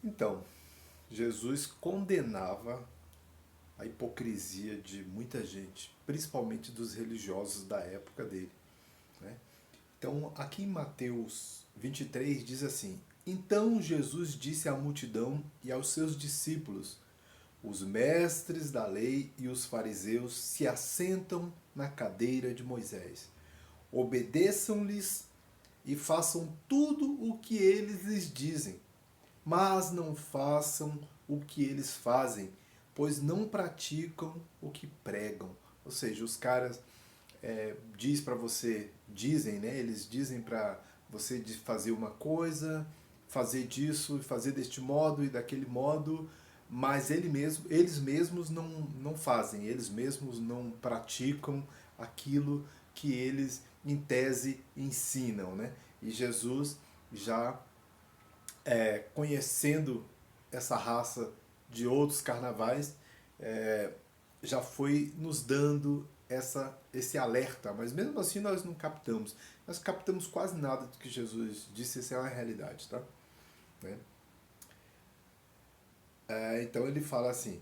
Então, Jesus condenava a hipocrisia de muita gente, principalmente dos religiosos da época dele, né? Então, aqui em Mateus 23 diz assim: Então Jesus disse à multidão e aos seus discípulos: Os mestres da lei e os fariseus se assentam na cadeira de Moisés. Obedeçam-lhes e façam tudo o que eles lhes dizem, mas não façam o que eles fazem, pois não praticam o que pregam. Ou seja, os caras diz para você, dizem, né? Eles dizem para você de fazer uma coisa, fazer disso, fazer deste modo e daquele modo, mas eles mesmos não fazem, eles mesmos não praticam aquilo que eles, em tese, ensinam, né? E Jesus já conhecendo essa raça de outros carnavais, já foi nos dando esse alerta, mas mesmo assim nós não captamos. Nós captamos quase nada do que Jesus disse, essa é uma realidade, tá? Né? Então ele fala assim: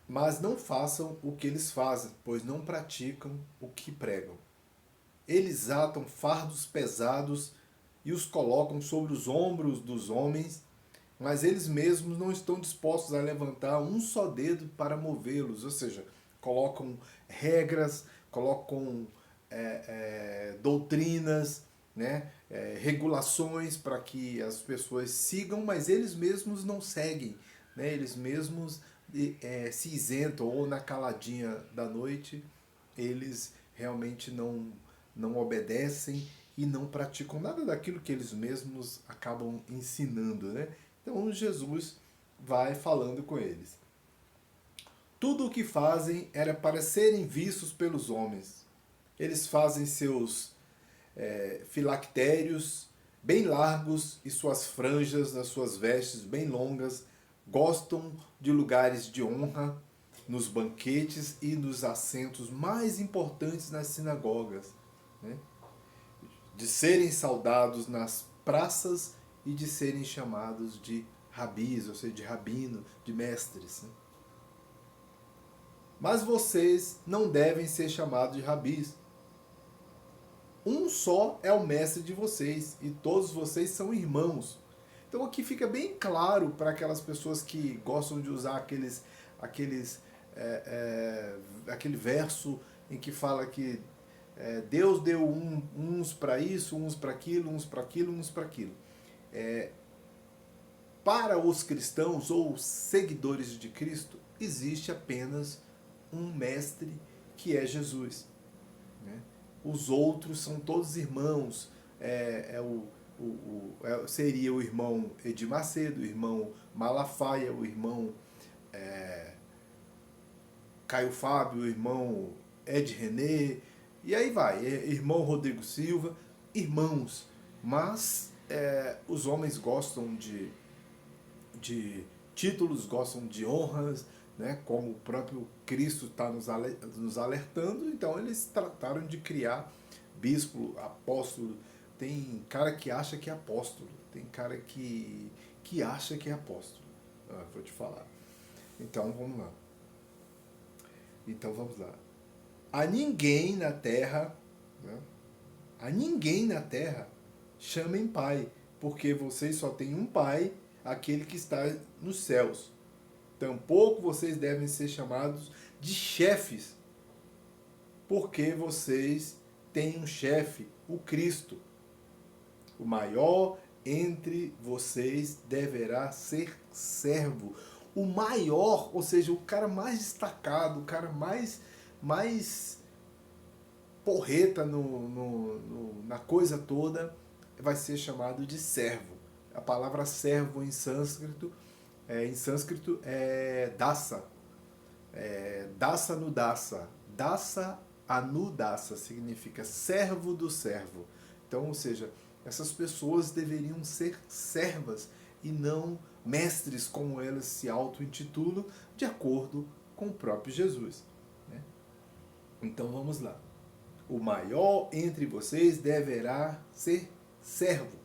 mas não façam o que eles fazem, pois não praticam o que pregam. Eles atam fardos pesados e os colocam sobre os ombros dos homens, mas eles mesmos não estão dispostos a levantar um só dedo para movê-los, ou seja, colocam regras, colocam doutrinas, né, regulações para que as pessoas sigam, mas eles mesmos não seguem, né, eles mesmos se isentam, ou na caladinha da noite eles realmente não obedecem e não praticam nada daquilo que eles mesmos acabam ensinando, né? Então Jesus vai falando com eles. Tudo o que fazem era para serem vistos pelos homens. Eles fazem seus filactérios bem largos e suas franjas das suas vestes bem longas, gostam de lugares de honra nos banquetes e nos assentos mais importantes nas sinagogas, né? De serem saudados nas praças e de serem chamados de rabis, ou seja, de rabino, de mestres, né? Mas vocês não devem ser chamados de rabis. Um só é o mestre de vocês e todos vocês são irmãos. Então aqui fica bem claro para aquelas pessoas que gostam de usar aqueles aquele verso em que fala que Deus deu uns para isso, uns para aquilo, uns para aquilo, uns para aquilo. Para os cristãos ou seguidores de Cristo, existe apenas um mestre que é Jesus, né? Os outros são todos irmãos. Seria o irmão Edir Macedo, o irmão Malafaia, o irmão Caio Fábio, o irmão Ed René, e aí vai, irmão Rodrigo Silva, irmãos. Mas os homens gostam de títulos, gostam de honras, né? Como o próprio Cristo está nos alertando, então eles trataram de criar bispo, apóstolo. Tem cara que acha que é apóstolo, tem cara que acha que é apóstolo. Vou te falar. Então vamos lá. Então vamos lá. A ninguém na terra, né? A ninguém na terra chamem pai, porque vocês só têm um pai, aquele que está nos céus. Tampouco vocês devem ser chamados de chefes, porque vocês têm um chefe, o Cristo. O maior entre vocês deverá ser servo. O maior, ou seja, o cara mais destacado, o cara mais porreta na coisa toda, vai ser chamado de servo. A palavra servo em sânscrito é dasa. Dasa no dasa. Dasa anudasa significa servo do servo. Então, ou seja, essas pessoas deveriam ser servas e não mestres, como elas se auto-intitulam, de acordo com o próprio Jesus, né? Então vamos lá. O maior entre vocês deverá ser servo,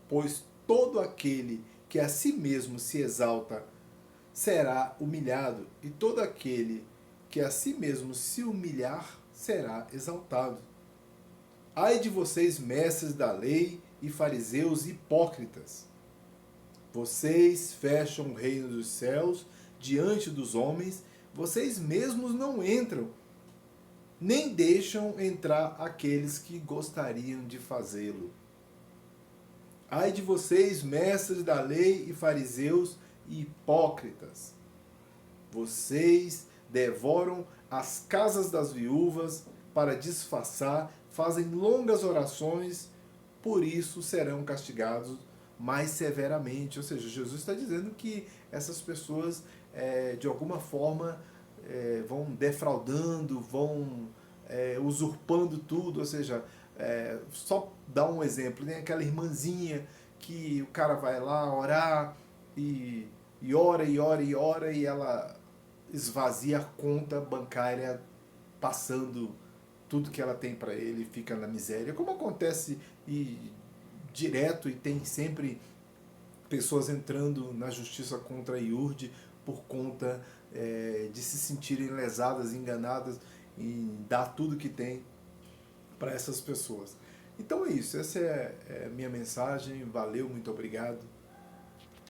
pois todo aquele que a si mesmo se exalta será humilhado, e todo aquele que a si mesmo se humilhar será exaltado. Ai de vocês, mestres da lei e fariseus hipócritas! Vocês fecham o reino dos céus diante dos homens, vocês mesmos não entram, nem deixam entrar aqueles que gostariam de fazê-lo. Ai de vocês, mestres da lei e fariseus hipócritas! Vocês devoram as casas das viúvas para disfarçar, fazem longas orações, por isso serão castigados mais severamente. Ou seja, Jesus está dizendo que essas pessoas, de alguma forma, vão defraudando, vão usurpando tudo. Ou seja, só dar um exemplo, tem aquela irmãzinha que o cara vai lá orar e ora e ora e ora e ela esvazia a conta bancária passando tudo que ela tem para ele, fica na miséria, como acontece direto, e tem sempre pessoas entrando na justiça contra a IURD por conta de se sentirem lesadas, enganadas, em dar tudo que tem para essas pessoas. Então é isso, essa é a minha mensagem, valeu, muito obrigado.